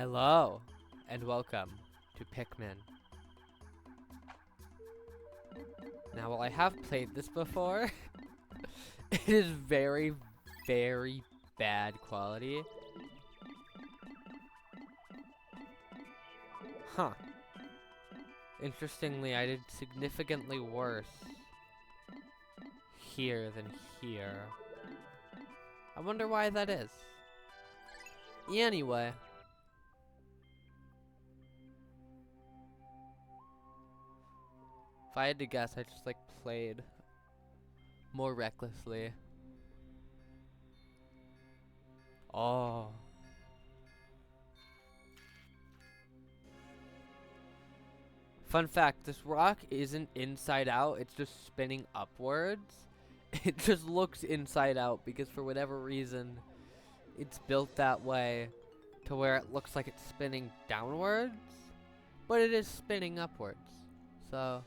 Hello, and welcome to Pikmin. Now, while I have played this before, it is very, very bad quality. Huh. Interestingly, I did significantly worse here than here. I wonder why that is. Anyway. If I had to guess, I just played more recklessly. Oh. Fun fact, this rock isn't inside out, it's just spinning upwards. It just looks inside out because for whatever reason, it's built that way to where it looks like it's spinning downwards, but it is spinning upwards. So,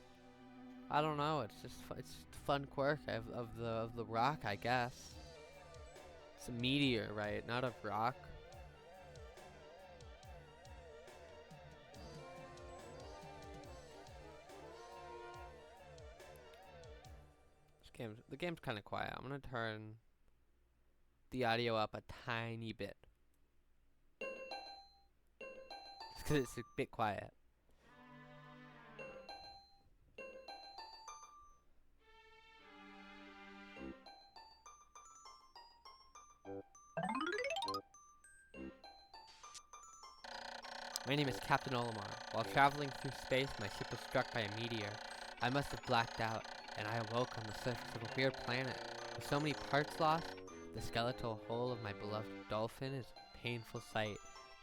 I don't know, it's just a fun quirk of the rock, I guess. It's a meteor, right? Not a rock. The game's kind of quiet. I'm gonna turn the audio up a tiny bit. It's because it's a bit quiet. My name is Captain Olimar. While traveling through space, my ship was struck by a meteor. I must have blacked out, and I awoke on the surface of a weird planet. With so many parts lost, the skeletal hull of my beloved dolphin is a painful sight.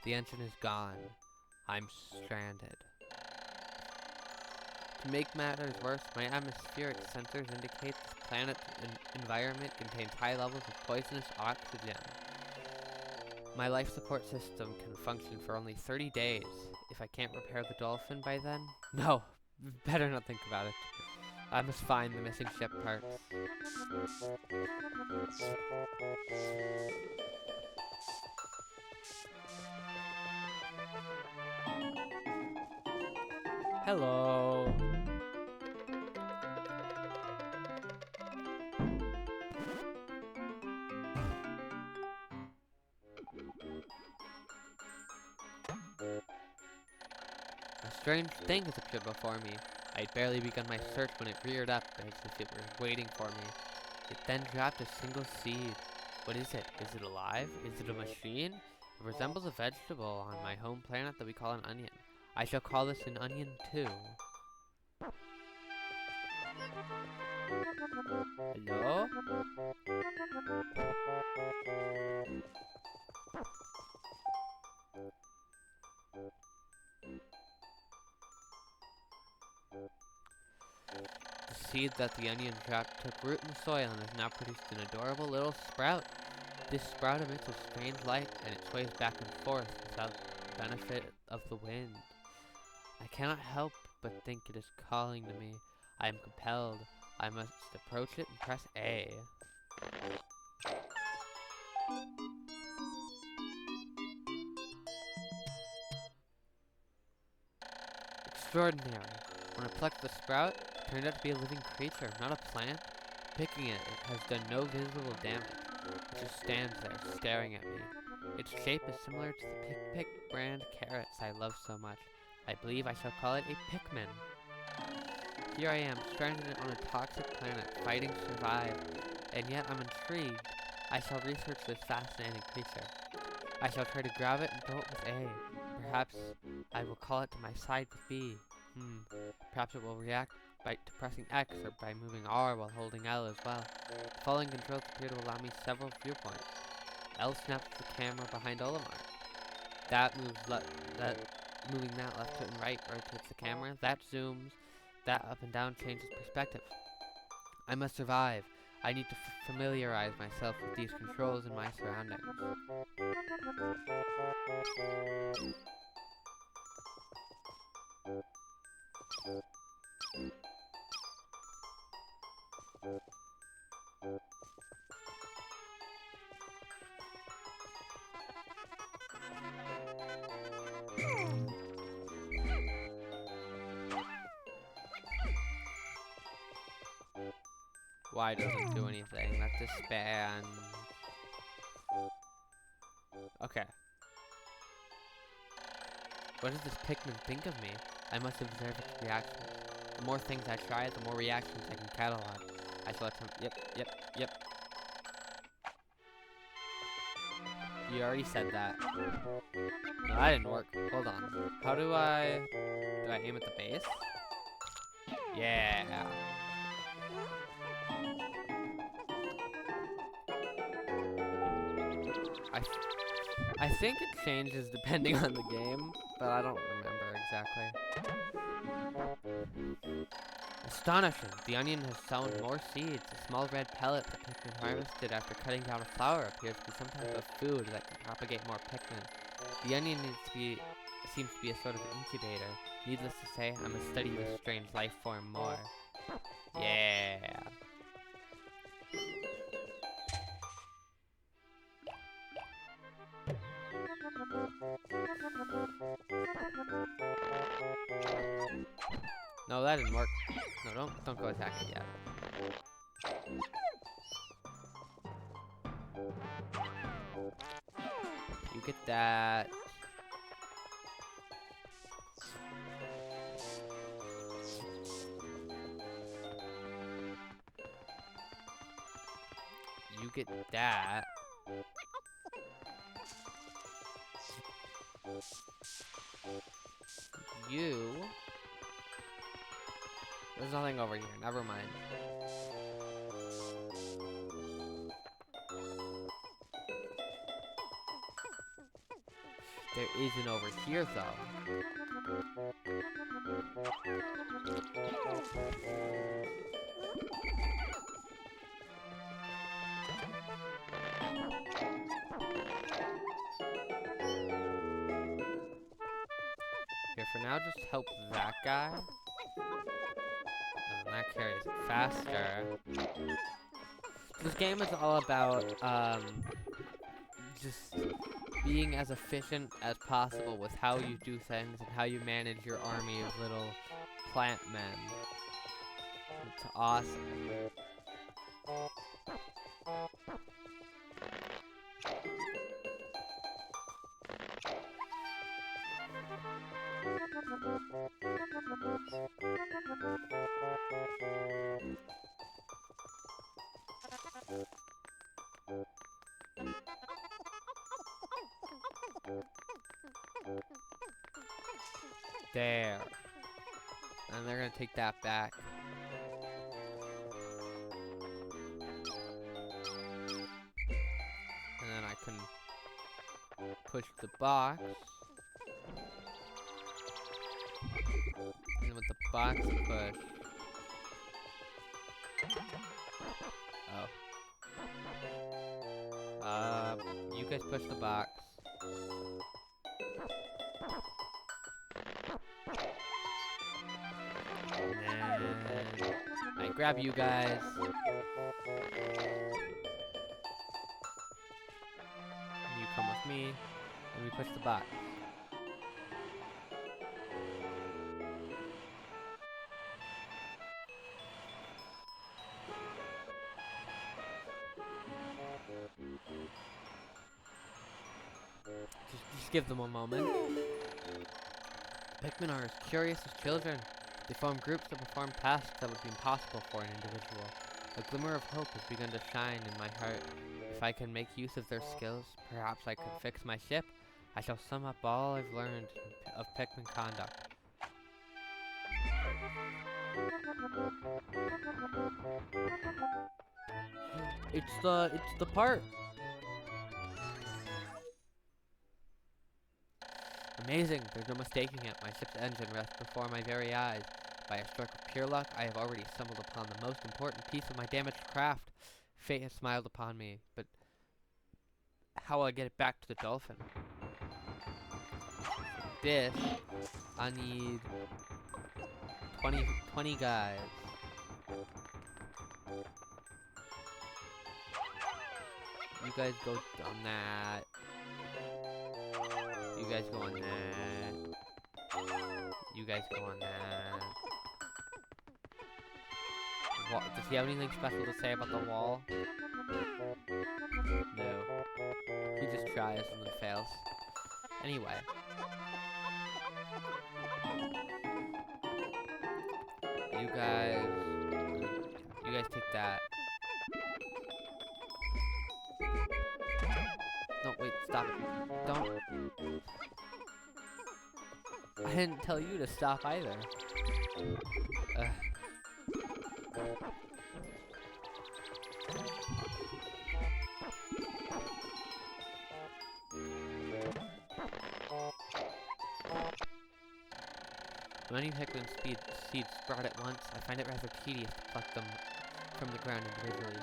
The engine is gone. I'm stranded. To make matters worse, my atmospheric sensors indicate this planet's environment contains high levels of poisonous oxygen. My life support system can function for only 30 days. If I can't repair the dolphin by then, no, better not think about it. I must find the missing ship parts. Hello. A strange thing has appeared before me. I had barely begun my search when it reared up as if it were waiting for me. It then dropped a single seed. What is it? Is it alive? Is it a machine? It resembles a vegetable on my home planet that we call an onion. I shall call this an onion too. Hello? The seed that the onion dropped took root in the soil and has now produced an adorable little sprout. This sprout emits a strange light and it sways back and forth without the benefit of the wind. I cannot help but think it is calling to me. I am compelled. I must approach it and press A. Extraordinary. When I plucked the sprout, it turned out to be a living creature, not a plant. Picking it, it has done no visible damage. It just stands there, staring at me. Its shape is similar to the Pick brand carrots I love so much. I believe I shall call it a Pikmin. Here I am, stranded on a toxic planet, fighting to survive, and yet I'm intrigued. I shall research this fascinating creature. I shall try to grab it and throw it with A. Perhaps I will call it to my side with B. Perhaps it will react by pressing X or by moving R while holding L as well. The following controls appear to allow me several viewpoints. L snaps the camera behind Olimar. Moving that left to and right rotates the camera. That zooms. That up and down changes perspective. I must survive. I need to familiarize myself with these controls and my surroundings. Y doesn't do anything. That disbands. Okay. What does this Pikmin think of me? I must observe its reactions. The more things I try, the more reactions I can catalog. I shall attempt. Yep. You already said that. No, that didn't work. Hold on. How do I... Do I aim at the base? Yeah. I think it changes depending on the game, but I don't remember exactly. Astonishing! The onion has sown more seeds. A small red pellet that Pikmin harvested after cutting down a flower appears to be some type of food that can propagate more Pikmin. The onion seems to be a sort of incubator. Needless to say, I must study this strange life form more. Yeah. No, that didn't work. No, don't go attack it yet. You get that. You get that. You... There's nothing over here, never mind. There isn't over here, though. Here, for now, just help that guy. And that carries it faster. This game is all about, just being as efficient as possible with how you do things and how you manage your army of little plant men. It's awesome. There. And they're gonna take that back. And then I can push the box. And with the box push. Oh. You guys push the box. And then I grab you guys. And you come with me. And we push the box. Just give them a moment. Pikmin are as curious as children. They form groups to perform tasks that would be impossible for an individual. A glimmer of hope has begun to shine in my heart. If I can make use of their skills, perhaps I could fix my ship. I shall sum up all I've learned of Pikmin conduct. It's the part. Amazing, there's no mistaking it. My ship's engine rests before my very eyes. By a stroke of pure luck, I have already stumbled upon the most important piece of my damaged craft. Fate has smiled upon me, but how will I get it back to the dolphin? This, I need 20 guys. You guys go on that. You guys go on that. You guys go on that. Does he have anything special to say about the wall? No. He just tries and then fails. Anyway. You guys... You guys take that. No, wait, stop it. Don't. I didn't tell you to stop either. Ugh. When many Pikmin seeds sprout at once, I find it rather tedious to pluck them from the ground individually.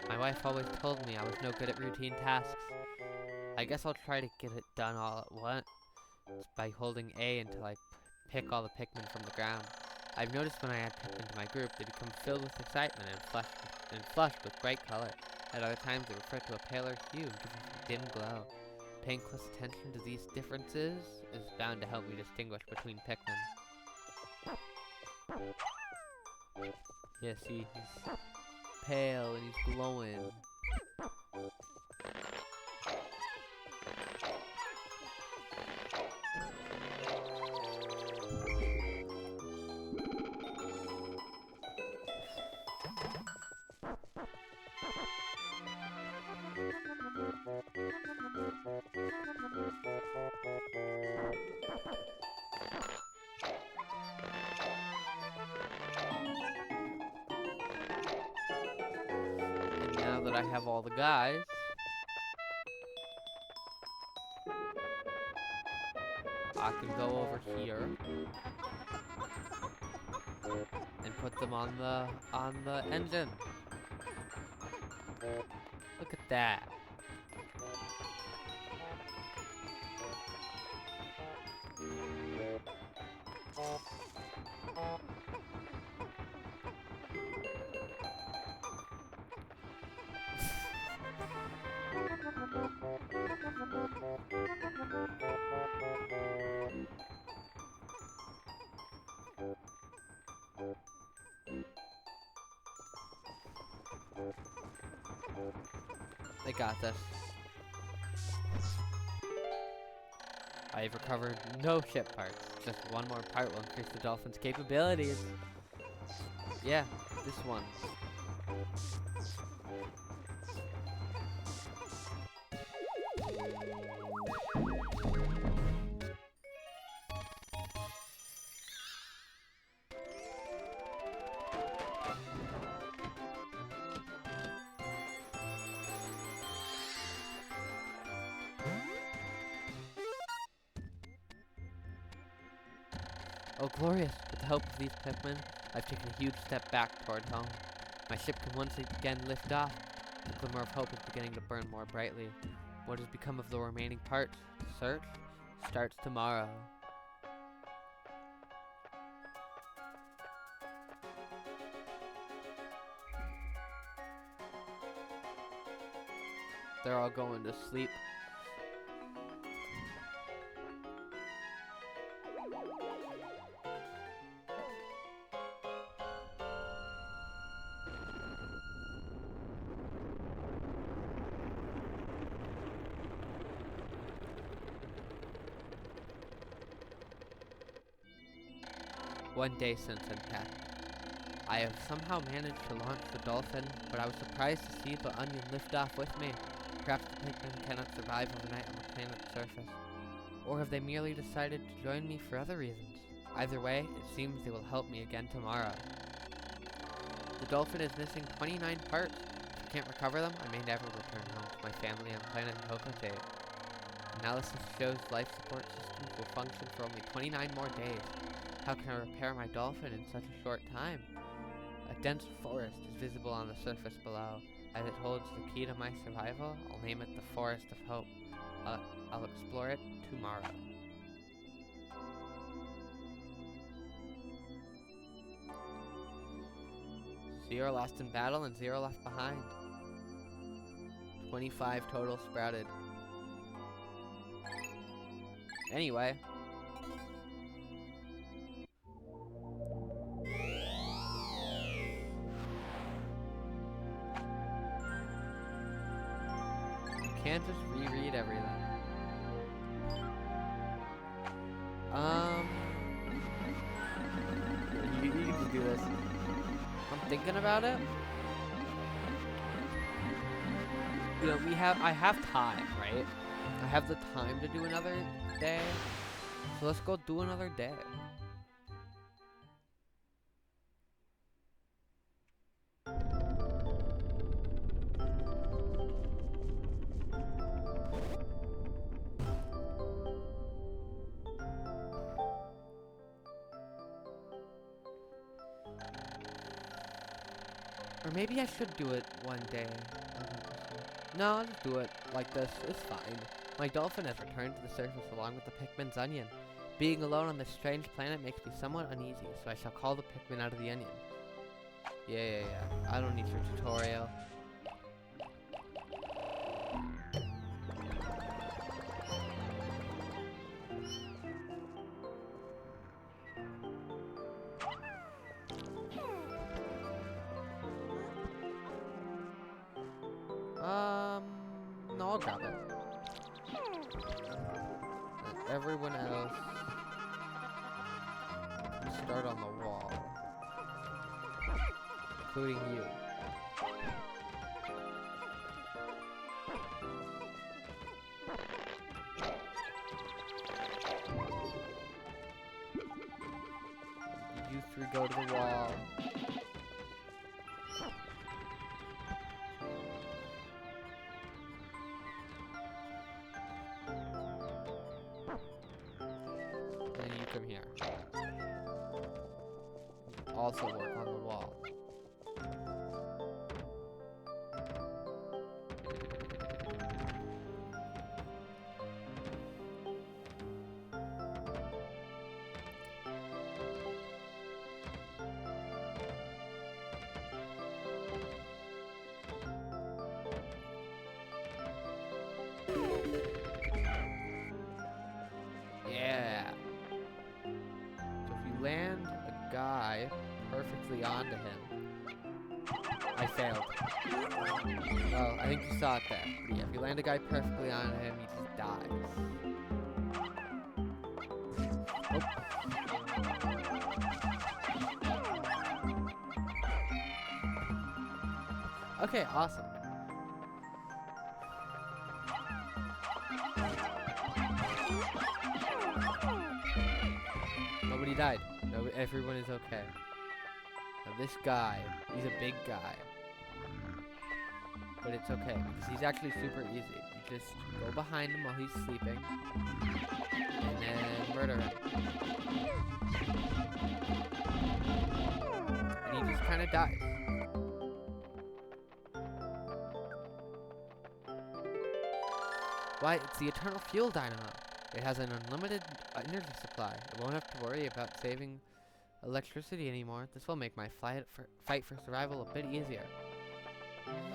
My wife always told me I was no good at routine tasks. I guess I'll try to get it done all at once by holding A until I pick all the Pikmin from the ground. I've noticed when I add Pikmin to my group, they become filled with excitement and flushed with bright color. At other times, they revert to a paler hue and give off a dim glow. Paying close attention to these differences is bound to help me distinguish between Pikmin. Yeah, see, he's pale and he's glowing. And now that I have all the guys, I can go over here and put them on the engine. Look at that. They got this. I've recovered no ship parts. Just one more part will increase the dolphin's capabilities. Yeah, this one. Oh, glorious! With the help of these Pikmin, I've taken a huge step back toward home. My ship can once again lift off. The glimmer of hope is beginning to burn more brightly. What has become of the remaining parts? The search starts tomorrow. They're all going to sleep. One day since impact. I have somehow managed to launch the dolphin, but I was surprised to see the onion lift off with me. Perhaps the Pikmin cannot survive overnight on the planet's surface. Or have they merely decided to join me for other reasons? Either way, it seems they will help me again tomorrow. The dolphin is missing 29 parts. If I can't recover them, I may never return home to my family on planet Hokote. Analysis shows life support systems will function for only 29 more days. How can I repair my dolphin in such a short time? A dense forest is visible on the surface below. As it holds the key to my survival, I'll name it the Forest of Hope. I'll explore it tomorrow. Zero lost in battle and 0 left behind. 25 total sprouted. Anyway. can't just reread everything. You can just do this. I'm thinking about it. You know, I have time, right? I have the time to do another day. So let's go do another day. Or maybe I should do it one day. No, I'll just do it like this. It's fine. My dolphin has returned to the surface along with the Pikmin's onion. Being alone on this strange planet makes me somewhat uneasy, so I shall call the Pikmin out of the onion. Yeah. I don't need your tutorial. No, I'll grab it. And everyone else can start on the wall, including you. You three go to the wall. And you come here. Also work on the wall. Yeah. So if you land a guy perfectly onto him, I failed. Oh, I think you saw it there. But yeah, if you land a guy perfectly onto him, he just dies. Oh. Okay, awesome. Nobody died. No, everyone is okay. Now this guy, he's a big guy. But it's okay, because he's actually super easy. You just go behind him while he's sleeping, and then murder him. And he just kind of dies. Why, it's the Eternal Fuel Dynamo. It has an unlimited energy supply. I won't have to worry about saving electricity anymore. This will make my fight for survival a bit easier.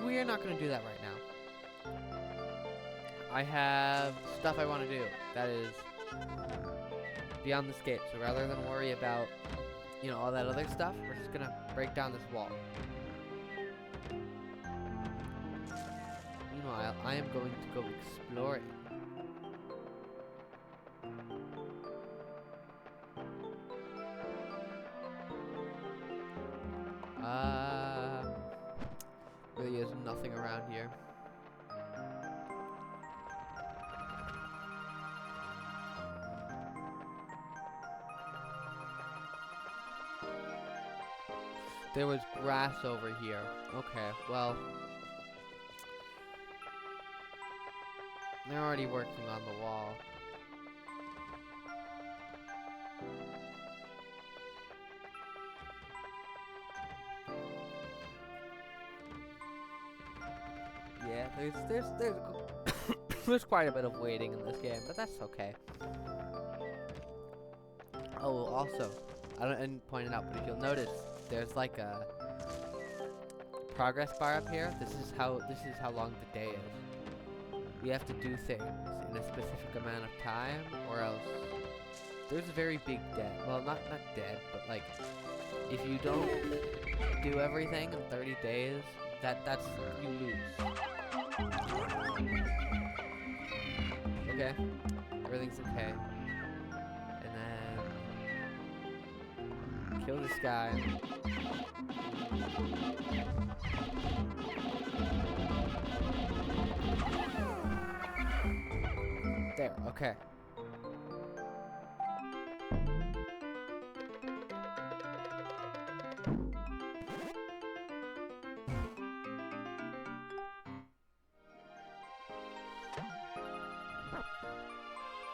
We're not going to do that right now. I have stuff I want to do that is beyond the scape. So rather than worry about, you know, all that other stuff, we're just going to break down this wall. Meanwhile, I am going to go exploring. Really is nothing around here. There was grass over here. Okay, well. They're already working on the wall. Yeah, there's quite a bit of waiting in this game, but that's okay. Oh, also, I didn't point it out, but if you'll notice, there's like a progress bar up here. This is how long the day is. We have to do things in a specific amount of time, or else there's a very big debt. Well, not dead, but like if you don't do everything in 30 days, that's you lose. Okay. Everything's okay. And then kill this guy. There, okay.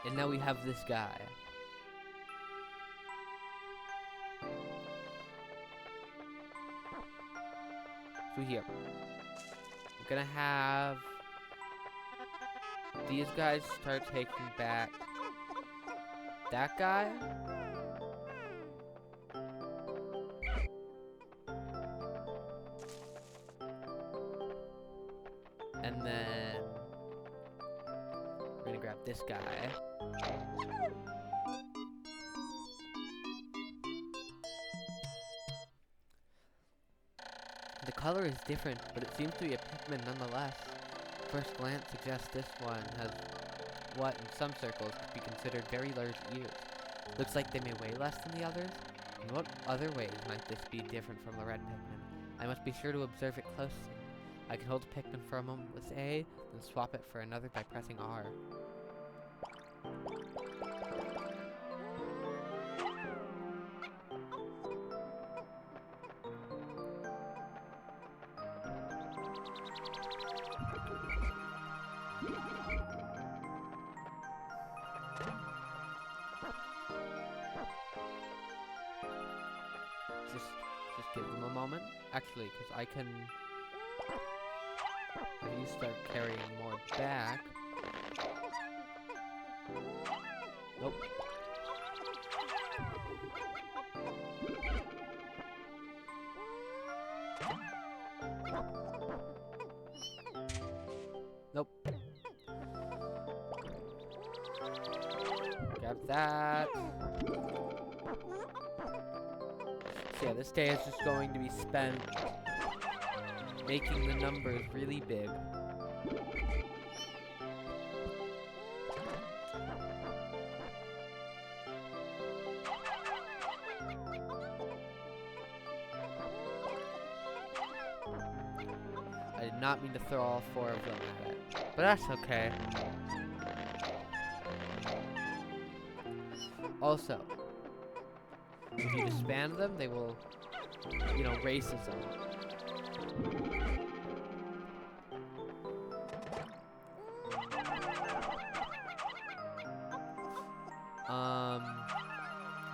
And now we have this guy. So here, we're gonna have these guys start taking back that guy. And then we're gonna grab this guy. The color is different, but it seems to be a Pikmin nonetheless. First glance suggests this one has what in some circles could be considered very large ears. Looks like they may weigh less than the others. In what other ways might this be different from the red Pikmin? I must be sure to observe it closely. I can hold a Pikmin for a moment with A, then swap it for another by pressing R. Just give them a moment. Actually, because I can... If you start carrying more back... Nope. Nope. Grab that. So yeah, this day is just going to be spent making the numbers really big. I did not mean to throw all 4 of them at it, but that's okay. Also, if you disband them, they will, you know, racism.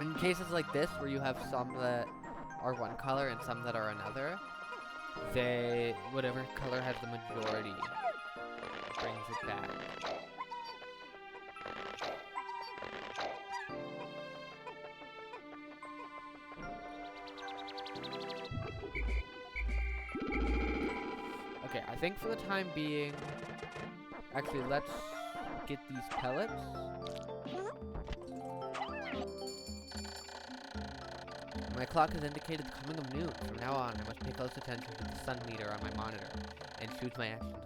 In cases like this, where you have some that are one color and some that are another, whatever color has the majority brings it back. Okay, I think for the time being, actually let's get these pellets. My clock has indicated the coming of noon. From now on, I must pay close attention to the sun meter on my monitor and choose my actions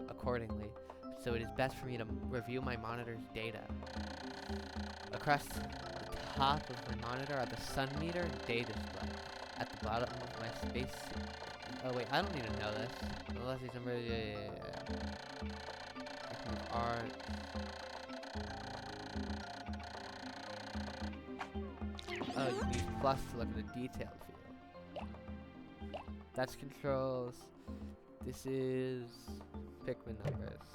accordingly. So it is best for me to review my monitor's data. Across the top of my monitor are the sun meter and day display. At the bottom of my space... Oh wait, I don't need to know this. Unless these numbers... Yeah. Are... Oh, you can use plus to look at the detailed field. That's controls. This is Pikmin numbers.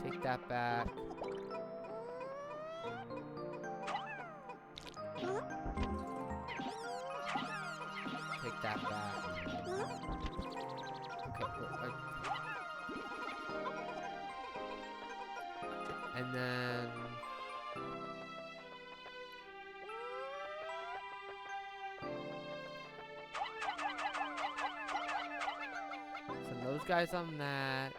Take that back. Take that back. Okay, and then... Send those guys on that.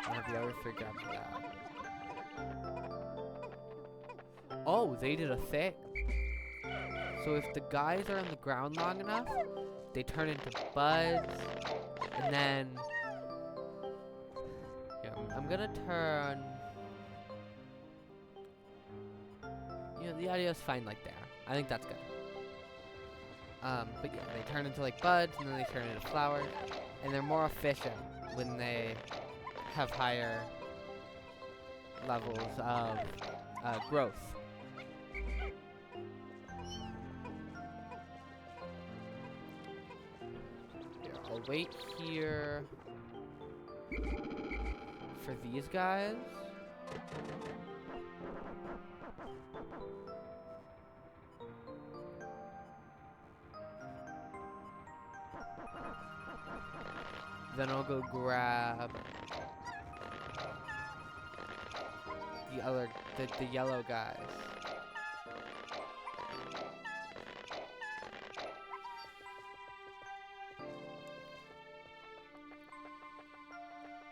And have the other 3 grab that. Oh, they did a thing. So if the guys are on the ground long enough, they turn into buds, and then yeah, I'm gonna turn. You know, the audio's fine like there. I think that's good. But yeah, they turn into like buds, and then they turn into flowers, and they're more efficient when they have higher levels of growth. Here, I'll wait here for these guys. Then I'll go grab the yellow guys.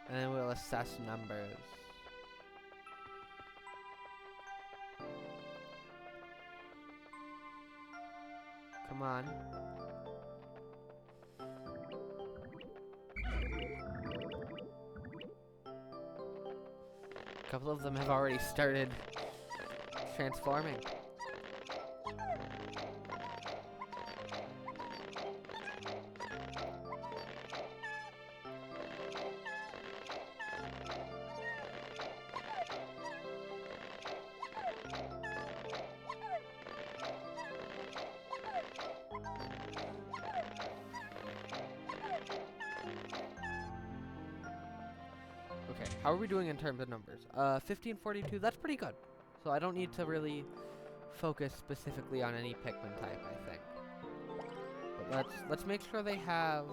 And then we'll assess numbers. Come on. A couple of them have already started transforming. Okay, how are we doing in terms of numbers? 1542, that's pretty good. So I don't need to really focus specifically on any Pikmin type, I think. But let's make sure they have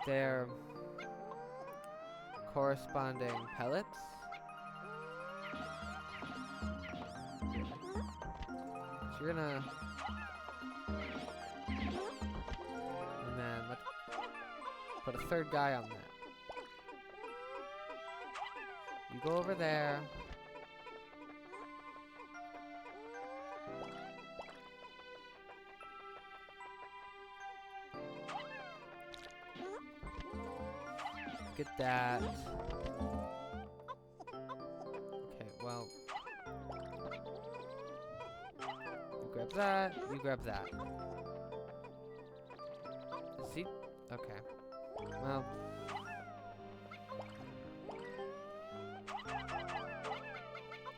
their corresponding pellets. So you're gonna, and then let's put a third guy on that. You go over there. Get that. Okay, well. You grab that, you grab that. See? Okay. Well.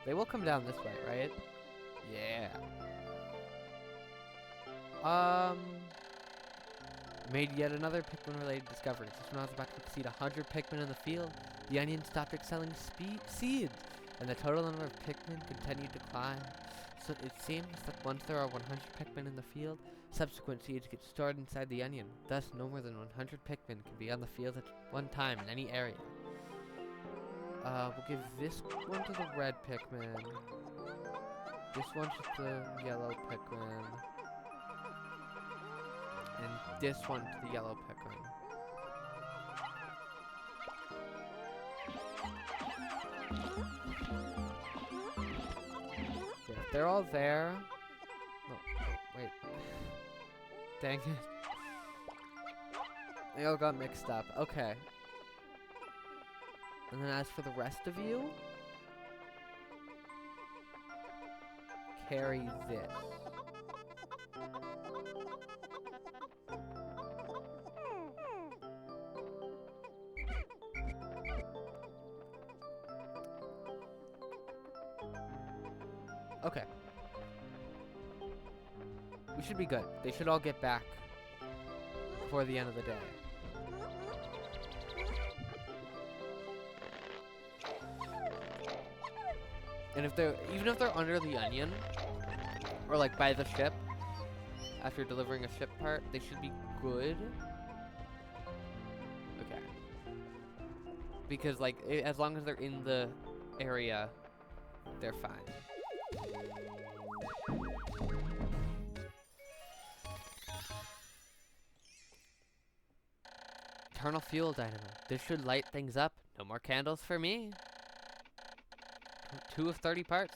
They will come down this way, right? Yeah. Made yet another Pikmin-related discovery. Just when I was about to exceed 100 Pikmin in the field, the onion stopped excelling seeds, and the total number of Pikmin continued to climb. So it seems that once there are 100 Pikmin in the field, subsequent seeds get stored inside the onion. Thus, no more than 100 Pikmin can be on the field at one time in any area. We'll give this one to the red Pikmin. This one to the yellow Pikmin. And this one to the yellow Pikmin. Yeah, they're all there. No, wait. Dang it. They all got mixed up. Okay. And then as for the rest of you, carry this. Okay. We should be good. They should all get back before the end of the day. And if they're, even if they're under the onion, or like by the ship, after delivering a ship part, they should be good. Okay. Because like, as long as they're in the area, they're fine. Eternal fuel dynamo. This should light things up. No more candles for me. 2 of 30 parts.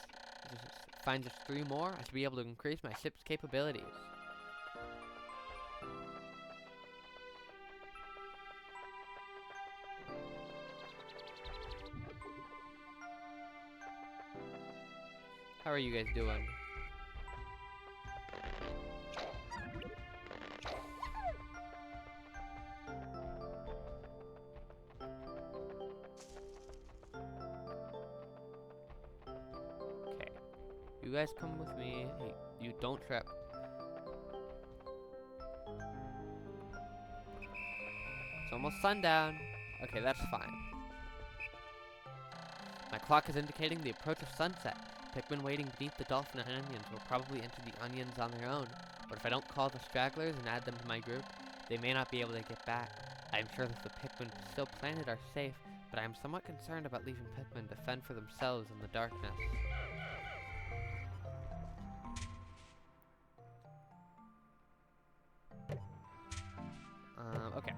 find just 3 more, I should be able to increase my ship's capabilities. How are you guys doing? Okay. You guys come with me. Hey, you don't trip. It's almost sundown. Okay, that's fine. My clock is indicating the approach of sunset. Pikmin waiting beneath the dolphin and onions will probably enter the onions on their own. But if I don't call the stragglers and add them to my group, they may not be able to get back. I am sure that the Pikmin still planted are safe, but I am somewhat concerned about leaving Pikmin to fend for themselves in the darkness. Okay.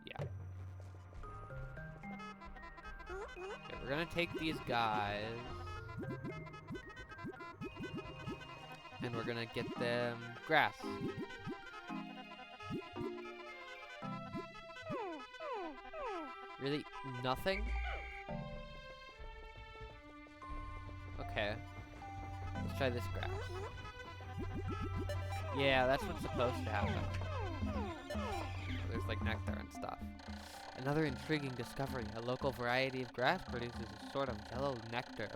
Yeah. Okay, we're gonna take these guys. And we're gonna get them grass. Really? Nothing? Okay. Let's try this grass. Yeah, that's what's supposed to happen. There's like nectar and stuff. Another intriguing discovery. A local variety of grass produces a sort of yellow nectar.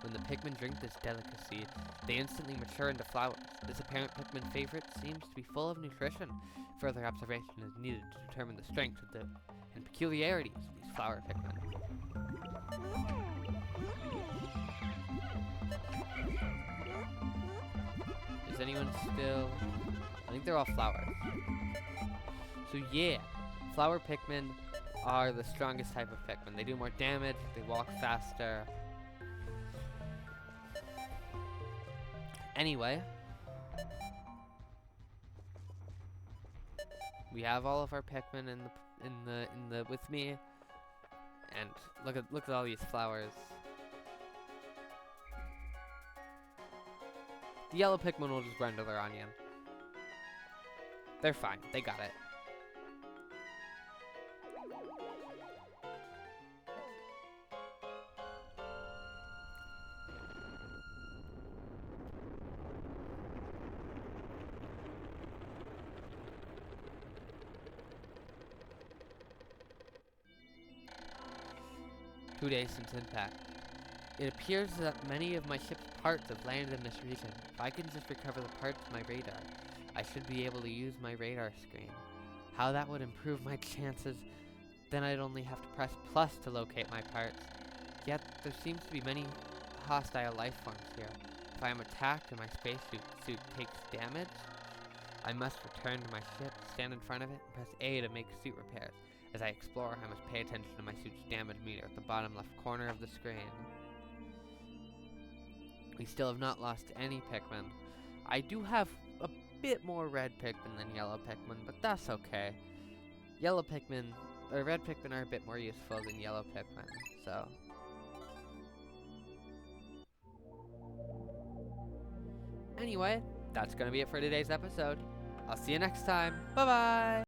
When the Pikmin drink this delicacy, they instantly mature into flowers. This apparent Pikmin favorite seems to be full of nutrition. Further observation is needed to determine the strength of and peculiarities of these flower Pikmin. Is anyone still? I think they're all flowers. So yeah, flower Pikmin are the strongest type of Pikmin. They do more damage, they walk faster. Anyway, we have all of our Pikmin in the with me, and look at all these flowers. The yellow Pikmin will just run to their onion. They're fine. They got it. 2 days since impact. It appears that many of my ship's parts have landed in this region. If I can just recover the parts of my radar, I should be able to use my radar screen. How that would improve my chances, then I'd only have to press plus to locate my parts. Yet, there seems to be many hostile life forms here. If I am attacked and my spacesuit takes damage, I must return to my ship, stand in front of it, and press A to make suit repairs. As I explore, I must pay attention to my suit's damage meter at the bottom left corner of the screen. We still have not lost any Pikmin. I do have a bit more red Pikmin than yellow Pikmin, but that's okay. Red Pikmin are a bit more useful than yellow Pikmin, so. Anyway, that's gonna be it for today's episode. I'll see you next time. Bye-bye!